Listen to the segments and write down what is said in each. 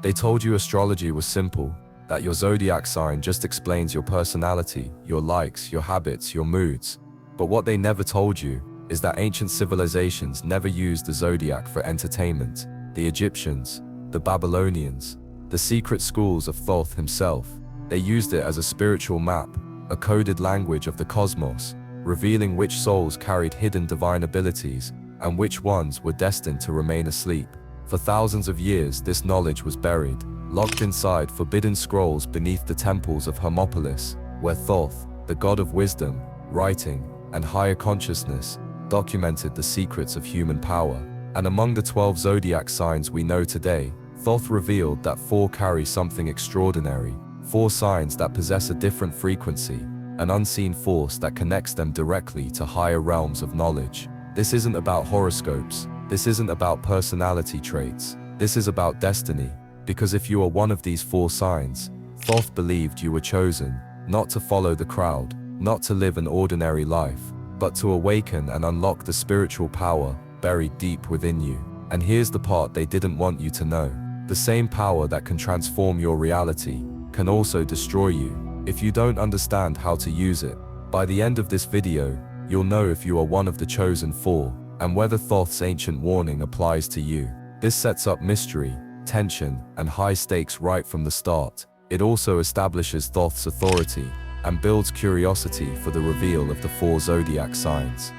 They told you astrology was simple, that your zodiac sign just explains your personality, your likes, your habits, your moods. But what they never told you is that ancient civilizations never used the zodiac for entertainment. The Egyptians, the Babylonians, the secret schools of Thoth himself, they used it as a spiritual map, a coded language of the cosmos, revealing which souls carried hidden divine abilities and which ones were destined to remain asleep. For thousands of years, this knowledge was buried, locked inside forbidden scrolls beneath the temples of Hermopolis, where Thoth, the god of wisdom, writing, and higher consciousness, documented the secrets of human power. And among the 12 zodiac signs we know today, Thoth revealed that 4 carry something extraordinary, 4 signs that possess a different frequency, an unseen force that connects them directly to higher realms of knowledge. This isn't about horoscopes, this isn't about personality traits, this is about destiny, because if you are one of these 4 signs, Thoth believed you were chosen, not to follow the crowd, not to live an ordinary life, but to awaken and unlock the spiritual power buried deep within you. And here's the part they didn't want you to know. The same power that can transform your reality can also destroy you if you don't understand how to use it. By the end of this video, you'll know if you are one of the chosen 4, and whether Thoth's ancient warning applies to you. This sets up mystery, tension, and high stakes right from the start. It also establishes Thoth's authority and builds curiosity for the reveal of the 4 zodiac signs.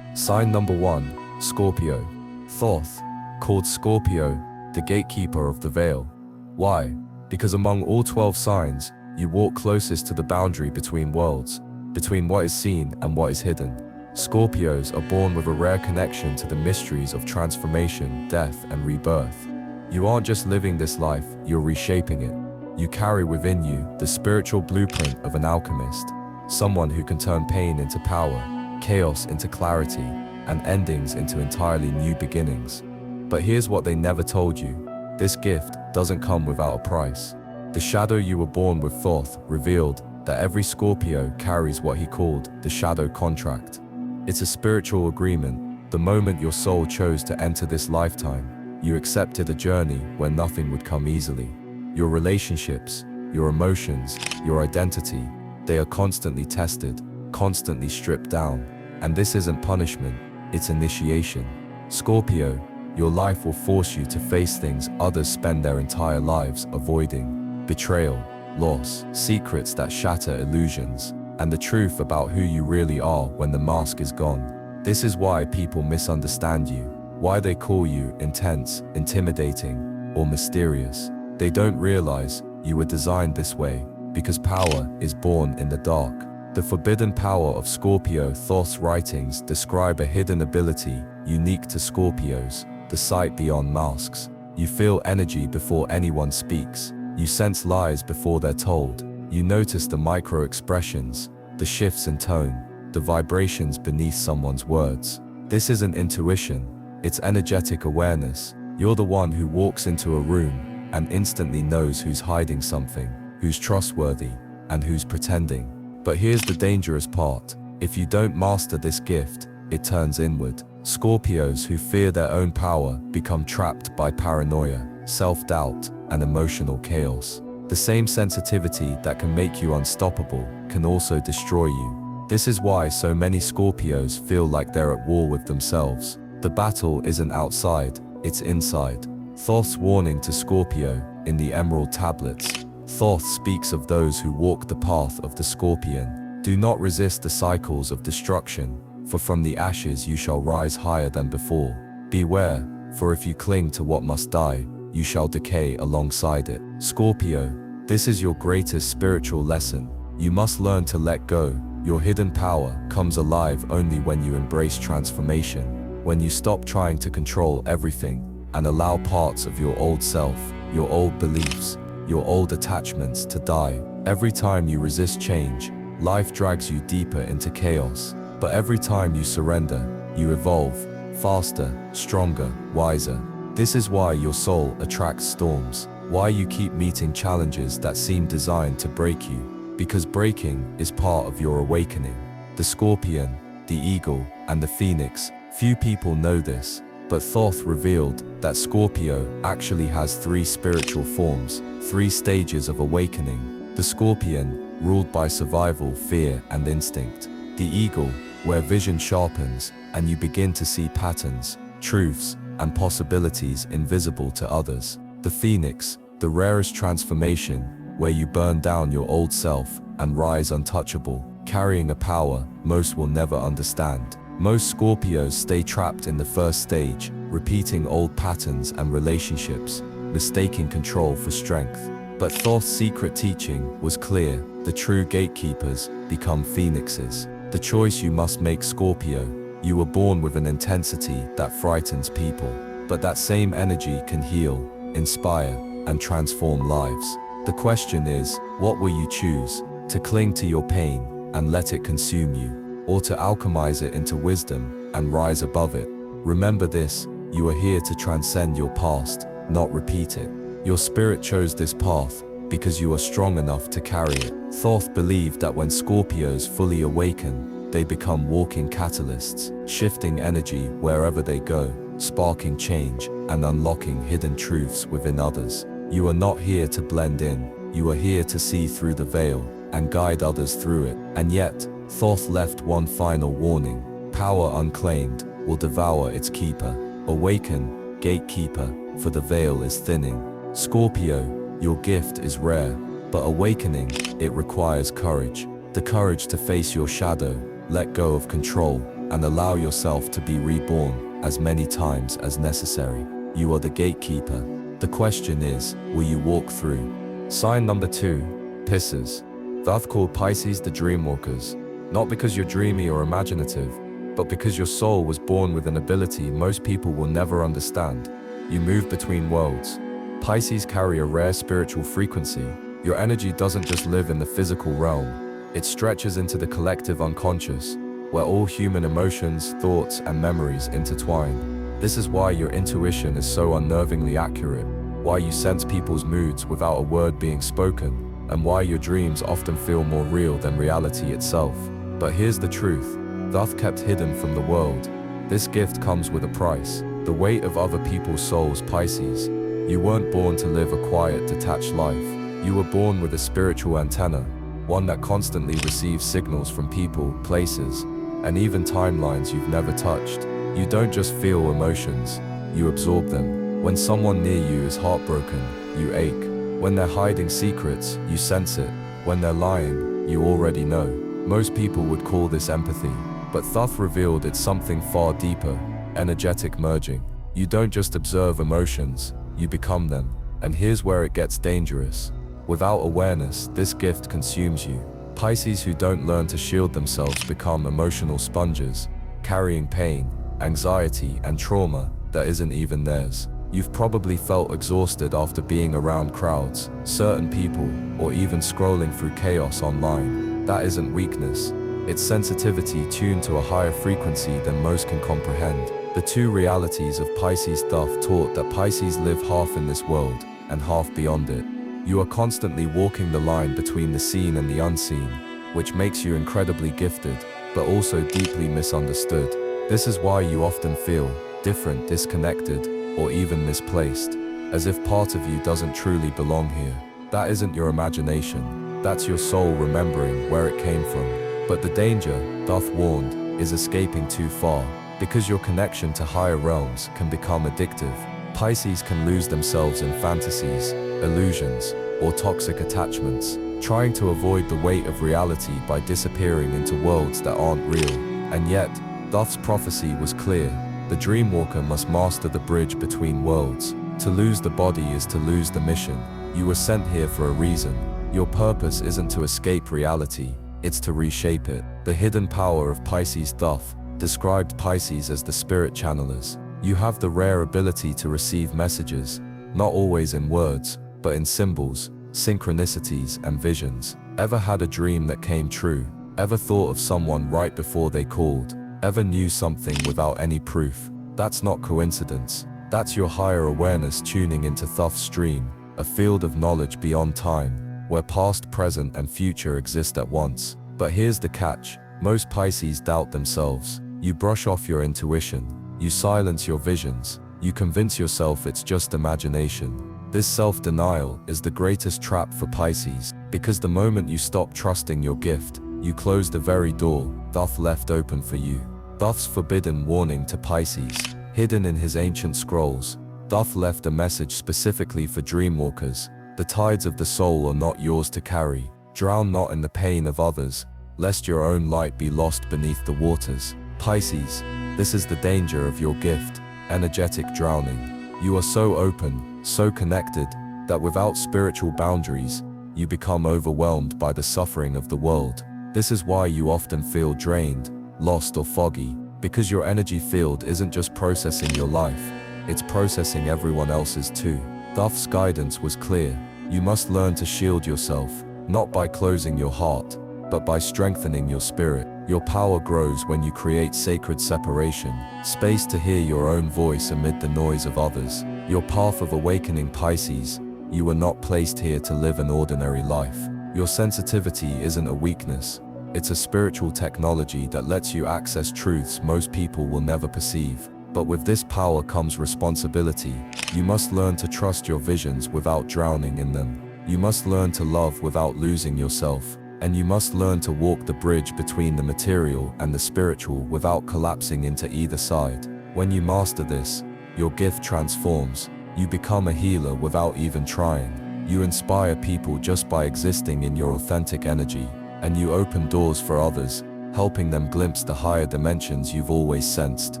Sign number 1, Scorpio. Thoth, called Scorpio, the gatekeeper of the veil. Why? Because among all 12 signs, you walk closest to the boundary between worlds, between what is seen and what is hidden. Scorpios are born with a rare connection to the mysteries of transformation, death, and rebirth. You aren't just living this life, you're reshaping it. You carry within you the spiritual blueprint of an alchemist, someone who can turn pain into power, chaos into clarity, and endings into entirely new beginnings. But here's what they never told you. This gift doesn't come without a price. The shadow you were born with Thoth revealed that every Scorpio carries what he called the shadow contract. It's a spiritual agreement. The moment your soul chose to enter this lifetime, you accepted a journey where nothing would come easily. Your relationships, your emotions, your identity, they are constantly tested, constantly stripped down. And this isn't punishment, it's initiation. Scorpio, your life will force you to face things others spend their entire lives avoiding. Betrayal, loss, secrets that shatter illusions, and the truth about who you really are when the mask is gone. This is why people misunderstand you, why they call you intense, intimidating, or mysterious. They don't realize you were designed this way, because power is born in the dark. The forbidden power of Scorpio. Thoth's writings describe a hidden ability unique to Scorpios, the sight beyond masks. You feel energy before anyone speaks. You sense lies before they're told. You notice the micro-expressions, the shifts in tone, the vibrations beneath someone's words. This isn't intuition, it's energetic awareness. You're the one who walks into a room and instantly knows who's hiding something, who's trustworthy, and who's pretending. But here's the dangerous part. If you don't master this gift, it turns inward. Scorpios who fear their own power become trapped by paranoia, self-doubt, and emotional chaos. The same sensitivity that can make you unstoppable can also destroy you. This is why so many Scorpios feel like they're at war with themselves. The battle isn't outside, it's inside. Thoth's warning to Scorpio in the Emerald Tablets. Thoth speaks of those who walk the path of the Scorpion. Do not resist the cycles of destruction, for from the ashes you shall rise higher than before. Beware, for if you cling to what must die, you shall decay alongside it. Scorpio, this is your greatest spiritual lesson. You must learn to let go. Your hidden power comes alive only when you embrace transformation, when you stop trying to control everything and allow parts of your old self, your old beliefs, your old attachments to die. Every time you resist change, life drags you deeper into chaos. But every time you surrender, you evolve, faster, stronger, wiser. This is why your soul attracts storms, why you keep meeting challenges that seem designed to break you, because breaking is part of your awakening. The Scorpion, the Eagle, and the Phoenix, few people know this, But Thoth revealed that Scorpio actually has three spiritual forms, three stages of awakening. The scorpion, ruled by survival, fear, and instinct. The eagle, where vision sharpens and you begin to see patterns, truths, and possibilities invisible to others. The phoenix, the rarest transformation, where you burn down your old self and rise untouchable, carrying a power most will never understand. Most Scorpios stay trapped in the first stage, repeating old patterns and relationships, mistaking control for strength. But Thoth's secret teaching was clear: the true gatekeepers become phoenixes. The choice you must make, Scorpio. You were born with an intensity that frightens people, but that same energy can heal, inspire, and transform lives. The question is, what will you choose? To cling to your pain and let it consume you, or to alchemize it into wisdom and rise above it? Remember this: you are here to transcend your past, not repeat it. Your spirit chose this path because you are strong enough to carry it. Thoth believed that when Scorpios fully awaken, they become walking catalysts, shifting energy wherever they go, sparking change and unlocking hidden truths within others. You are not here to blend in, you are here to see through the veil and guide others through it. And yet, Thoth left one final warning: power unclaimed will devour its keeper. Awaken, gatekeeper, for the veil is thinning. Scorpio, your gift is rare, but awakening, it requires courage. The courage to face your shadow, let go of control, and allow yourself to be reborn as many times as necessary. You are the gatekeeper. The question is, will you walk through? Sign number 2, Pisces. Thoth called Pisces the dreamwalkers, not because you're dreamy or imaginative, but because your soul was born with an ability most people will never understand. You move between worlds. Pisces carry a rare spiritual frequency. Your energy doesn't just live in the physical realm, it stretches into the collective unconscious, where all human emotions, thoughts, and memories intertwine. This is why your intuition is so unnervingly accurate, why you sense people's moods without a word being spoken, and why your dreams often feel more real than reality itself. But here's the truth: Thoth kept hidden from the world. This gift comes with a price: the weight of other people's souls. Pisces, you weren't born to live a quiet, detached life. You were born with a spiritual antenna, one that constantly receives signals from people, places, and even timelines you've never touched. You don't just feel emotions, you absorb them. When someone near you is heartbroken, you ache. When they're hiding secrets, you sense it. When they're lying, you already know. Most people would call this empathy, but Thoth revealed it's something far deeper: energetic merging. You don't just observe emotions, you become them. And here's where it gets dangerous. Without awareness, this gift consumes you. Pisces who don't learn to shield themselves become emotional sponges, carrying pain, anxiety, and trauma that isn't even theirs. You've probably felt exhausted after being around crowds, certain people, or even scrolling through chaos online. That isn't weakness. It's sensitivity tuned to a higher frequency than most can comprehend. The two realities of Pisces. Thoth taught that Pisces live half in this world and half beyond it. You are constantly walking the line between the seen and the unseen, which makes you incredibly gifted, but also deeply misunderstood. This is why you often feel different, disconnected, or even misplaced, as if part of you doesn't truly belong here. That isn't your imagination, that's your soul remembering where it came from. But the danger, Thoth warned, is escaping too far, because your connection to higher realms can become addictive. Pisces can lose themselves in fantasies, illusions, or toxic attachments, trying to avoid the weight of reality by disappearing into worlds that aren't real. And yet, Thoth's prophecy was clear: the dreamwalker must master the bridge between worlds. To lose the body is to lose the mission. You were sent here for a reason. Your purpose isn't to escape reality, it's to reshape it. The hidden power of Pisces. Thoth described Pisces as the spirit channelers. You have the rare ability to receive messages, not always in words, but in symbols, synchronicities, and visions. Ever had a dream that came true? Ever thought of someone right before they called? Ever knew something without any proof? That's not coincidence. That's your higher awareness tuning into Thoth's stream, a field of knowledge beyond time, where past, present, and future exist at once. But here's the catch: most Pisces doubt themselves. You brush off your intuition, You silence your visions. You convince yourself it's just imagination. This self-denial is the greatest trap for Pisces, because the moment you stop trusting your gift, you close the very door Thoth left open for you. Thoth's forbidden warning to Pisces, hidden in his ancient scrolls. Thoth left a message specifically for dreamwalkers. The tides of the soul are not yours to carry. Drown not in the pain of others, lest your own light be lost beneath the waters. Pisces, this is the danger of your gift, energetic drowning. You are so open, so connected, that without spiritual boundaries, you become overwhelmed by the suffering of the world. This is why you often feel drained, lost or foggy, because your energy field isn't just processing your life, it's processing everyone else's too. Thoth's guidance was clear. You must learn to shield yourself, not by closing your heart, but by strengthening your spirit. Your power grows when you create sacred separation, space to hear your own voice amid the noise of others. Your path of awakening, Pisces, you were not placed here to live an ordinary life. Your sensitivity isn't a weakness, it's a spiritual technology that lets you access truths most people will never perceive. But with this power comes responsibility. You must learn to trust your visions without drowning in them. You must learn to love without losing yourself. And you must learn to walk the bridge between the material and the spiritual without collapsing into either side. When you master this, your gift transforms. You become a healer without even trying. You inspire people just by existing in your authentic energy. And you open doors for others, helping them glimpse the higher dimensions you've always sensed.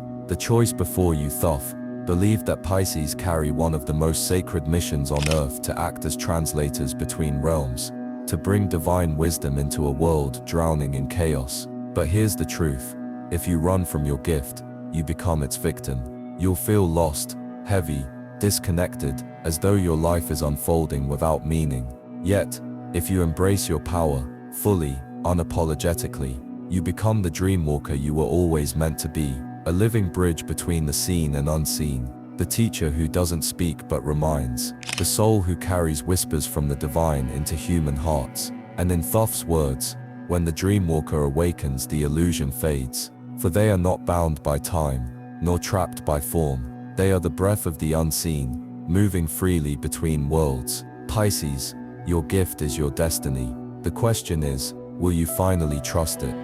The choice before you, Thoth. Believe that Pisces carry one of the most sacred missions on earth, to act as translators between realms, to bring divine wisdom into a world drowning in chaos. But here's the truth. If you run from your gift, you become its victim. You'll feel lost, heavy, disconnected, as though your life is unfolding without meaning. Yet, if you embrace your power, fully, unapologetically, you become the dreamwalker you were always meant to be, a living bridge between the seen and unseen, the teacher who doesn't speak but reminds, the soul who carries whispers from the divine into human hearts. And in Thoth's words, when the dreamwalker awakens, the illusion fades, for they are not bound by time, nor trapped by form. They are the breath of the unseen, moving freely between worlds. Pisces, your gift is your destiny. The question is, will you finally trust it?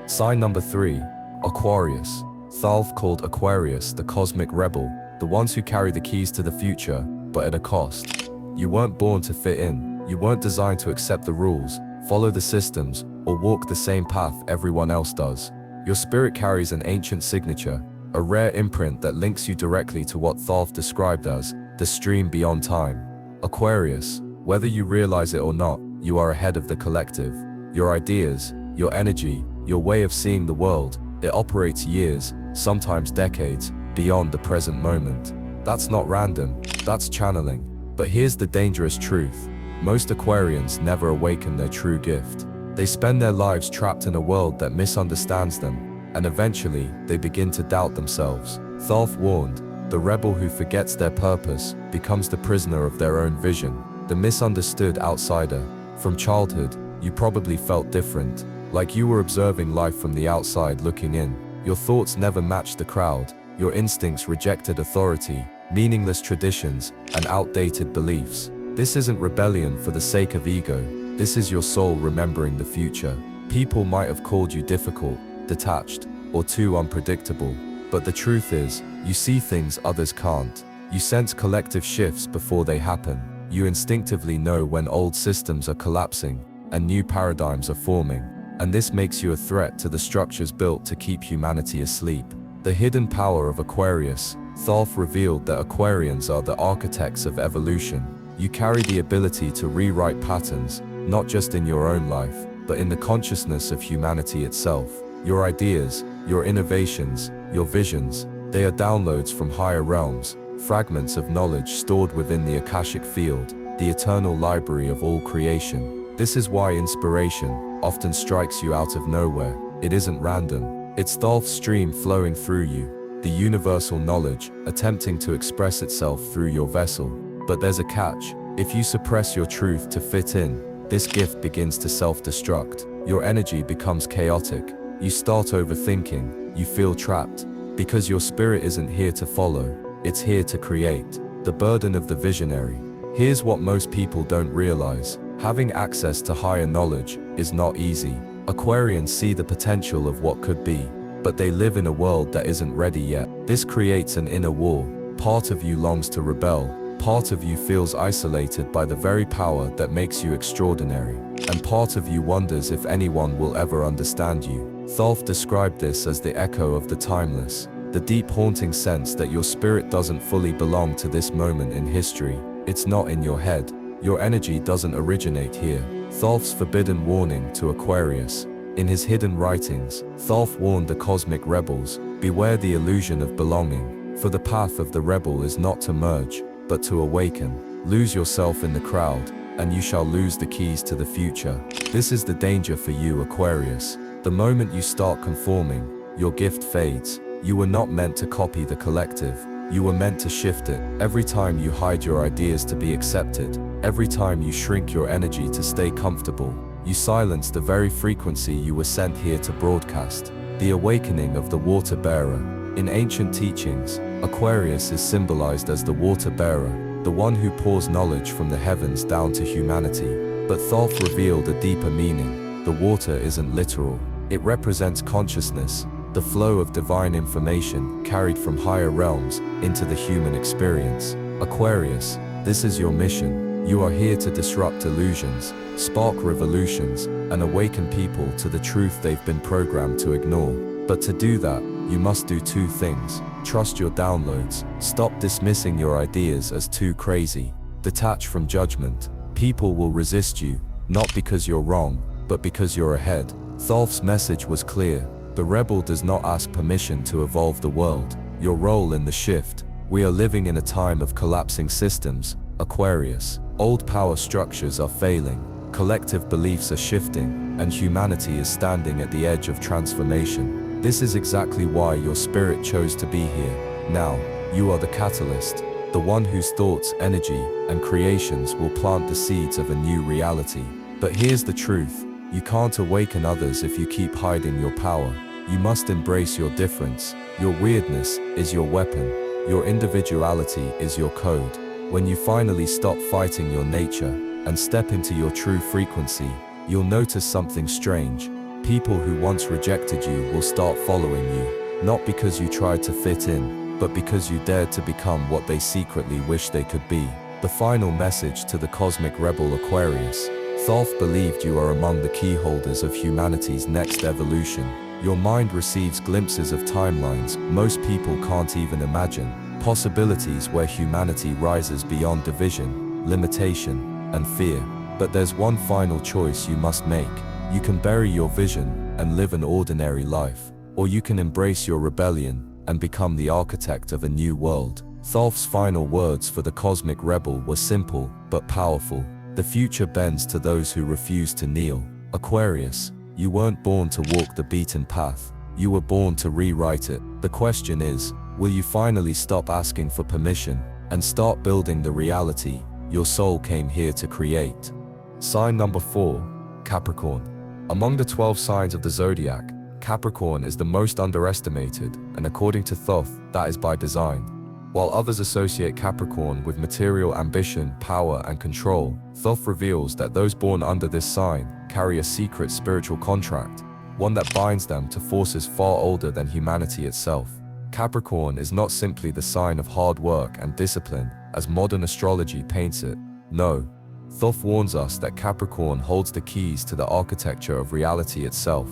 Sign number 3, Aquarius. Thoth called Aquarius the cosmic rebel, the ones who carry the keys to the future, but at a cost. You weren't born to fit in. You weren't designed to accept the rules, follow the systems, or walk the same path everyone else does. Your spirit carries an ancient signature, a rare imprint that links you directly to what Thoth described as the stream beyond time. Aquarius, whether you realize it or not, you are ahead of the collective. Your ideas, your energy, your way of seeing the world, it operates years, sometimes decades, beyond the present moment. That's not random, that's channeling. But here's the dangerous truth. Most Aquarians never awaken their true gift. They spend their lives trapped in a world that misunderstands them, and eventually, they begin to doubt themselves. Thoth warned, the rebel who forgets their purpose becomes the prisoner of their own vision, the misunderstood outsider. From childhood, you probably felt different, like you were observing life from the outside looking in. Your thoughts never matched the crowd, your instincts rejected authority, meaningless traditions, and outdated beliefs. This isn't rebellion for the sake of ego, this is your soul remembering the future. People might have called you difficult, detached, or too unpredictable, but the truth is, you see things others can't. You sense collective shifts before they happen. You instinctively know when old systems are collapsing and new paradigms are forming. And this makes you a threat to the structures built to keep humanity asleep. The hidden power of Aquarius. Thoth revealed that Aquarians are the architects of evolution. You carry the ability to rewrite patterns, not just in your own life, but in the consciousness of humanity itself. Your ideas, your innovations, your visions, they are downloads from higher realms, fragments of knowledge stored within the Akashic field, the eternal library of all creation. This is why inspiration often strikes you out of nowhere. It isn't random. It's Thoth's stream flowing through you, the universal knowledge attempting to express itself through your vessel. But there's a catch. If you suppress your truth to fit in, this gift begins to self-destruct. Your energy becomes chaotic. You start overthinking. You feel trapped. Because your spirit isn't here to follow, it's here to create. The burden of the visionary. Here's what most people don't realize. Having access to higher knowledge is not easy. Aquarians see the potential of what could be, but they live in a world that isn't ready yet. This creates an inner war. Part of you longs to rebel. Part of you feels isolated by the very power that makes you extraordinary. And part of you wonders if anyone will ever understand you. Thoth described this as the echo of the timeless, the deep haunting sense that your spirit doesn't fully belong to this moment in history. It's not in your head. Your energy doesn't originate here. Thoth's forbidden warning to Aquarius. In his hidden writings, Thoth warned the cosmic rebels, beware the illusion of belonging, for the path of the rebel is not to merge, but to awaken. Lose yourself in the crowd, and you shall lose the keys to the future. This is the danger for you, Aquarius. The moment you start conforming, your gift fades. You were not meant to copy the collective. You were meant to shift it. Every time you hide your ideas to be accepted, every time you shrink your energy to stay comfortable, you silence the very frequency you were sent here to broadcast. The awakening of the water bearer. In ancient teachings, Aquarius is symbolized as the water bearer, the one who pours knowledge from the heavens down to humanity. But Thoth revealed a deeper meaning. The water isn't literal. It represents consciousness, the flow of divine information carried from higher realms into the human experience. Aquarius, this is your mission. You are here to disrupt illusions, spark revolutions, and awaken people to the truth they've been programmed to ignore. But to do that, you must do two things. Trust your downloads. Stop dismissing your ideas as too crazy. Detach from judgment. People will resist you, not because you're wrong, but because you're ahead. Thoth's message was clear. The rebel does not ask permission to evolve the world. Your role in the shift. We are living in a time of collapsing systems, Aquarius. Old power structures are failing, collective beliefs are shifting, and humanity is standing at the edge of transformation. This is exactly why your spirit chose to be here. Now, you are the catalyst, the one whose thoughts, energy, and creations will plant the seeds of a new reality. But here's the truth. You can't awaken others if you keep hiding your power. You must embrace your difference. Your weirdness is your weapon. Your individuality is your code. When you finally stop fighting your nature and step into your true frequency, you'll notice something strange. People who once rejected you will start following you, not because you tried to fit in, but because you dared to become what they secretly wish they could be. The final message to the cosmic rebel Aquarius. Thoth believed you are among the key holders of humanity's next evolution. Your mind receives glimpses of timelines most people can't even imagine, possibilities where humanity rises beyond division, limitation, and fear. But there's one final choice you must make. You can bury your vision and live an ordinary life, or you can embrace your rebellion and become the architect of a new world. Thoth's final words for the cosmic rebel were simple but powerful. The future bends to those who refuse to kneel. Aquarius, you weren't born to walk the beaten path. You were born to rewrite it. The question is, will you finally stop asking for permission and start building the reality your soul came here to create? Sign number 4, Capricorn. Among the 12 signs of the Zodiac, Capricorn is the most underestimated, and according to Thoth, that is by design. While others associate Capricorn with material ambition, power, and control, Thoth reveals that those born under this sign carry a secret spiritual contract, one that binds them to forces far older than humanity itself. Capricorn is not simply the sign of hard work and discipline, as modern astrology paints it. No. Thoth warns us that Capricorn holds the keys to the architecture of reality itself.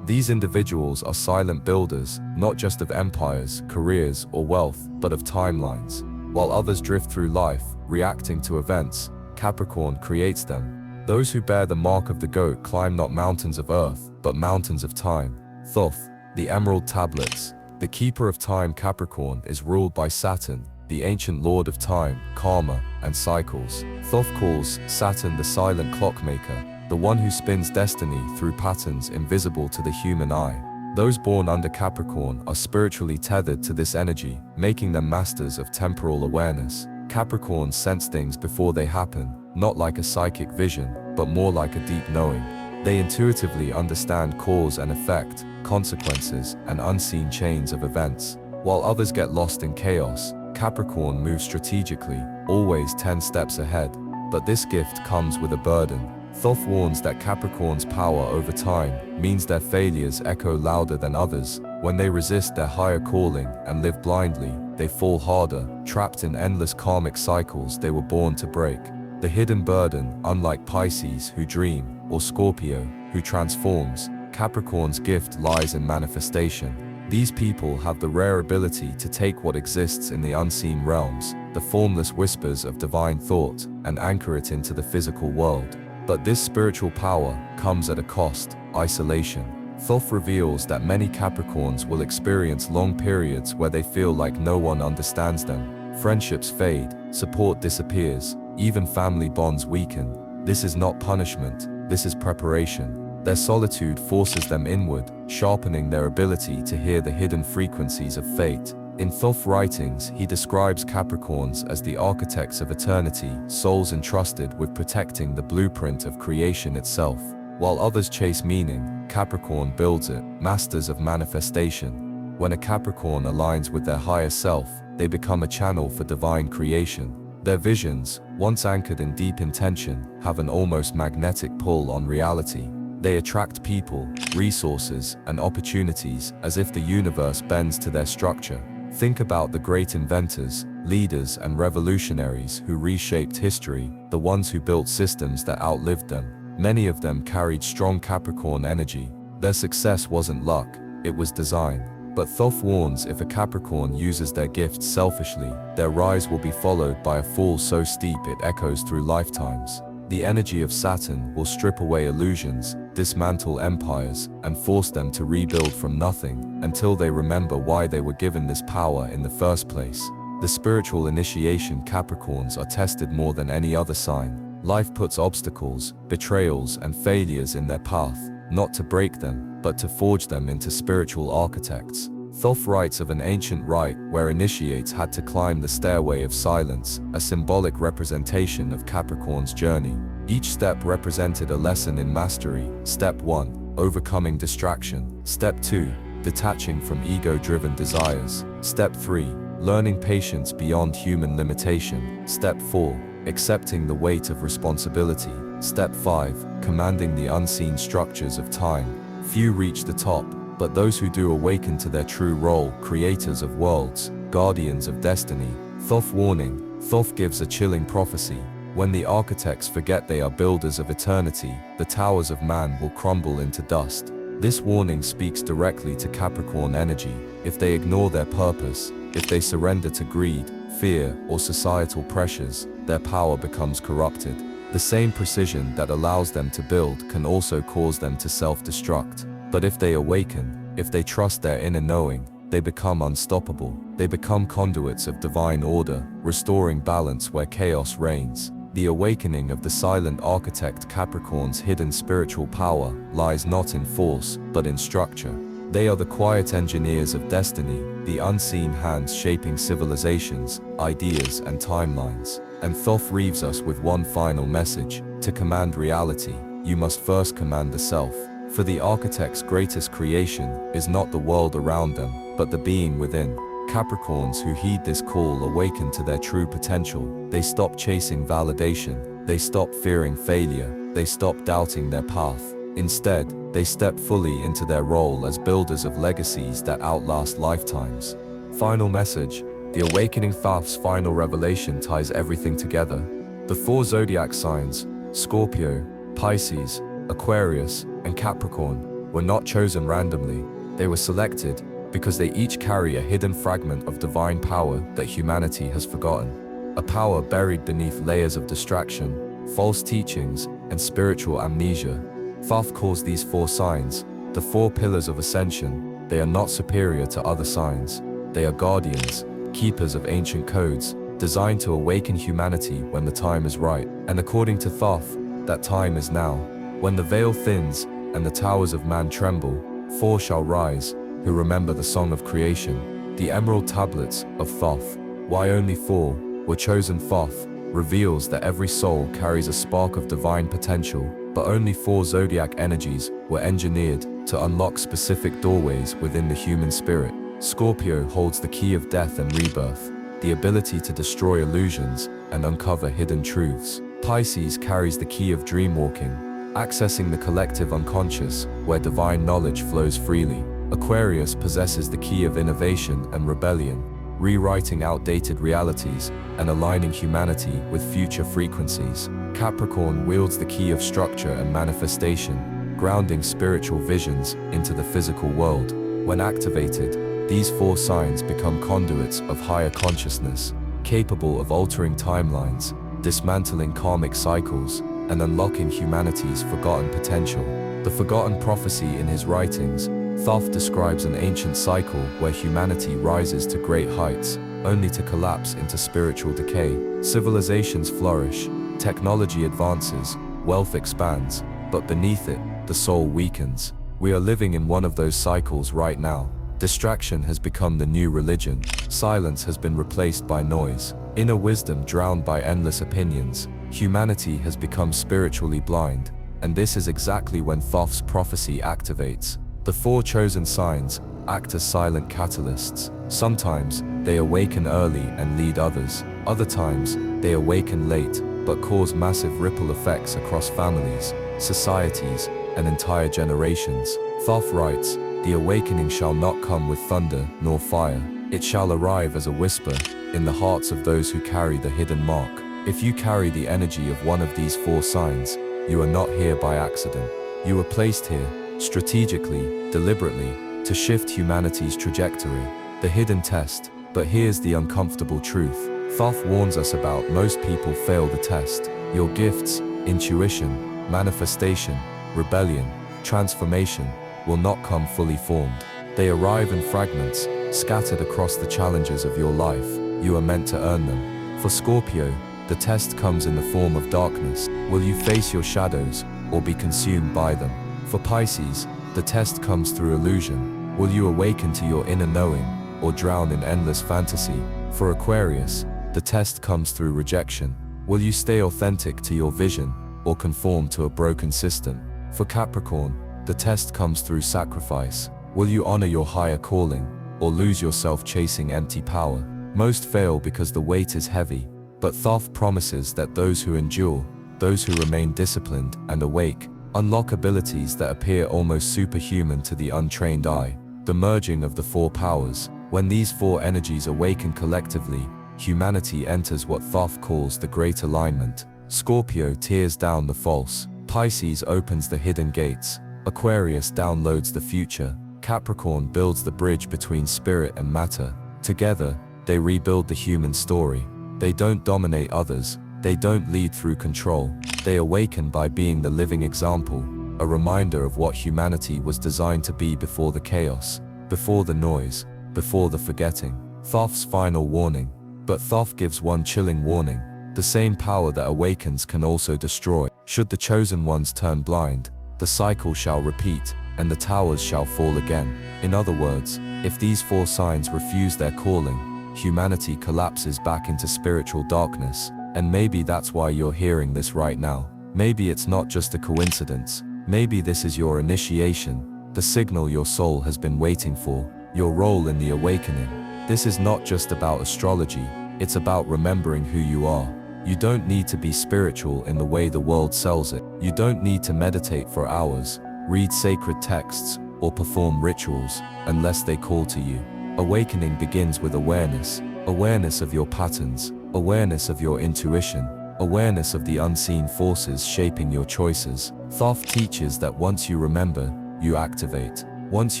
These individuals are silent builders, not just of empires, careers, or wealth, but of timelines. While others drift through life, reacting to events, Capricorn creates them. Those who bear the mark of the goat climb not mountains of earth, but mountains of time. Thoth, the Emerald Tablets. The keeper of time. Capricorn is ruled by Saturn, the ancient lord of time, karma, and cycles. Thoth calls Saturn the silent clockmaker, the one who spins destiny through patterns invisible to the human eye. Those born under Capricorn are spiritually tethered to this energy, making them masters of temporal awareness. Capricorns sense things before they happen, not like a psychic vision, but more like a deep knowing. They intuitively understand cause and effect, consequences, and unseen chains of events. While others get lost in chaos, Capricorn moves strategically, always 10 steps ahead. But this gift comes with a burden. Thoth warns that Capricorn's power over time means their failures echo louder than others. When they resist their higher calling and live blindly, they fall harder, trapped in endless karmic cycles they were born to break. The hidden burden, unlike Pisces, who dream, or Scorpio, who transforms, Capricorn's gift lies in manifestation. These people have the rare ability to take what exists in the unseen realms, the formless whispers of divine thought, and anchor it into the physical world. But this spiritual power comes at a cost: isolation. Thoth reveals that many Capricorns will experience long periods where they feel like no one understands them. Friendships fade, support disappears, even family bonds weaken. This is not punishment, this is preparation. Their solitude forces them inward, sharpening their ability to hear the hidden frequencies of fate. In Thoth writings, he describes Capricorns as the architects of eternity, souls entrusted with protecting the blueprint of creation itself. While others chase meaning, Capricorn builds it, masters of manifestation. When a Capricorn aligns with their higher self, they become a channel for divine creation. Their visions, once anchored in deep intention, have an almost magnetic pull on reality. They attract people, resources, and opportunities as if the universe bends to their structure. Think about the great inventors, leaders, and revolutionaries who reshaped history, the ones who built systems that outlived them. Many of them carried strong Capricorn energy. Their success wasn't luck, it was design. But Thoth warns, if a Capricorn uses their gifts selfishly, their rise will be followed by a fall so steep it echoes through lifetimes. The energy of Saturn will strip away illusions, dismantle empires, and force them to rebuild from nothing, until they remember why they were given this power in the first place. The spiritual initiation Capricorns are tested more than any other sign. Life puts obstacles, betrayals, and failures in their path, not to break them, but to forge them into spiritual architects. Thoth writes of an ancient rite where initiates had to climb the stairway of silence, a symbolic representation of Capricorn's journey. Each step represented a lesson in mastery. Step 1, overcoming distraction. Step 2, detaching from ego-driven desires. Step 3, learning patience beyond human limitation. Step 4, accepting the weight of responsibility. Step 5, commanding the unseen structures of time. Few reach the top, but those who do awaken to their true role, creators of worlds, guardians of destiny. Thoth warning. Thoth gives a chilling prophecy. When the architects forget they are builders of eternity, the towers of man will crumble into dust. This warning speaks directly to Capricorn energy. If they ignore their purpose, if they surrender to greed, fear, or societal pressures, their power becomes corrupted. The same precision that allows them to build can also cause them to self-destruct. But if they awaken, if they trust their inner knowing, they become unstoppable. They become conduits of divine order, restoring balance where chaos reigns. The awakening of the silent architect Capricorn's hidden spiritual power lies not in force, but in structure. They are the quiet engineers of destiny, the unseen hands shaping civilizations, ideas, and timelines. And Thoth leaves us with one final message: to command reality, you must first command the self. For the architect's greatest creation is not the world around them, but the being within. Capricorns who heed this call awaken to their true potential. They stop chasing validation, they stop fearing failure, they stop doubting their path. Instead, they step fully into their role as builders of legacies that outlast lifetimes. Final message: the awakening Thoth's final revelation ties everything together. The four zodiac signs, Scorpio, Pisces, Aquarius, and Capricorn, were not chosen randomly. They were selected because they each carry a hidden fragment of divine power that humanity has forgotten. A power buried beneath layers of distraction, false teachings, and spiritual amnesia. Thoth calls these four signs the Four Pillars of Ascension. They are not superior to other signs. They are guardians, keepers of ancient codes, designed to awaken humanity when the time is right. And according to Thoth, that time is now. When the veil thins and the towers of man tremble, four shall rise, who remember the song of creation, the Emerald Tablets of Thoth. Why only four were chosen? Thoth reveals that every soul carries a spark of divine potential, but only four zodiac energies were engineered to unlock specific doorways within the human spirit. Scorpio holds the key of death and rebirth, the ability to destroy illusions and uncover hidden truths. Pisces carries the key of dreamwalking, accessing the collective unconscious, where divine knowledge flows freely. Aquarius possesses the key of innovation and rebellion, rewriting outdated realities and aligning humanity with future frequencies. Capricorn wields the key of structure and manifestation, grounding spiritual visions into the physical world. When activated, these four signs become conduits of higher consciousness, capable of altering timelines, dismantling karmic cycles, and unlocking humanity's forgotten potential. The Forgotten Prophecy in his writings, Thoth describes an ancient cycle where humanity rises to great heights, only to collapse into spiritual decay. Civilizations flourish, technology advances, wealth expands, but beneath it, the soul weakens. We are living in one of those cycles right now. Distraction has become the new religion. Silence has been replaced by noise. Inner wisdom drowned by endless opinions. Humanity has become spiritually blind. And this is exactly when Thoth's prophecy activates. The four chosen signs act as silent catalysts. Sometimes, they awaken early and lead others. Other times, they awaken late, but cause massive ripple effects across families, societies, and entire generations. Thoth writes, "The awakening shall not come with thunder nor fire. It shall arrive as a whisper in the hearts of those who carry the hidden mark." If you carry the energy of one of these four signs, you are not here by accident. You were placed here, strategically, deliberately, to shift humanity's trajectory. The hidden test, but here's the uncomfortable truth. Thoth warns us about most people fail the test. Your gifts, intuition, manifestation, rebellion, transformation, will not come fully formed. They arrive in fragments, scattered across the challenges of your life. You are meant to earn them. For Scorpio, the test comes in the form of darkness. Will you face your shadows, or be consumed by them? For Pisces, the test comes through illusion. Will you awaken to your inner knowing, or drown in endless fantasy? For Aquarius, the test comes through rejection. Will you stay authentic to your vision, or conform to a broken system? For Capricorn, the test comes through sacrifice. Will you honor your higher calling, or lose yourself chasing empty power? Most fail because the weight is heavy, but Thoth promises that those who endure, those who remain disciplined and awake, unlock abilities that appear almost superhuman to the untrained eye. The merging of the four powers. When these four energies awaken collectively, humanity enters what Thoth calls the Great Alignment. Scorpio tears down the false. Pisces opens the hidden gates. Aquarius downloads the future. Capricorn builds the bridge between spirit and matter. Together, they rebuild the human story. They don't dominate others. They don't lead through control. They awaken by being the living example, a reminder of what humanity was designed to be before the chaos, before the noise, before the forgetting. Thoth's final warning. But Thoth gives one chilling warning. The same power that awakens can also destroy. Should the chosen ones turn blind, the cycle shall repeat, and the towers shall fall again. In other words, if these four signs refuse their calling, humanity collapses back into spiritual darkness. And maybe that's why you're hearing this right now. Maybe it's not just a coincidence. Maybe this is your initiation, the signal your soul has been waiting for, your role in the awakening. This is not just about astrology, it's about remembering who you are. You don't need to be spiritual in the way the world sells it. You don't need to meditate for hours, read sacred texts, or perform rituals, unless they call to you. Awakening begins with awareness. Awareness of your patterns, awareness of your intuition, awareness of the unseen forces shaping your choices. Thoth teaches that once you remember, you activate. Once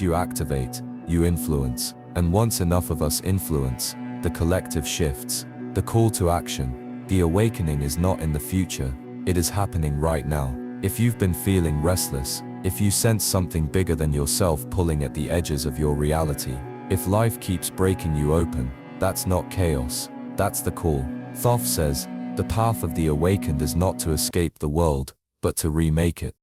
you activate, you influence. And once enough of us influence, the collective shifts. The call to action. The awakening is not in the future, it is happening right now. If you've been feeling restless, if you sense something bigger than yourself pulling at the edges of your reality, if life keeps breaking you open, that's not chaos. That's the call. Thoth says, the path of the awakened is not to escape the world, but to remake it.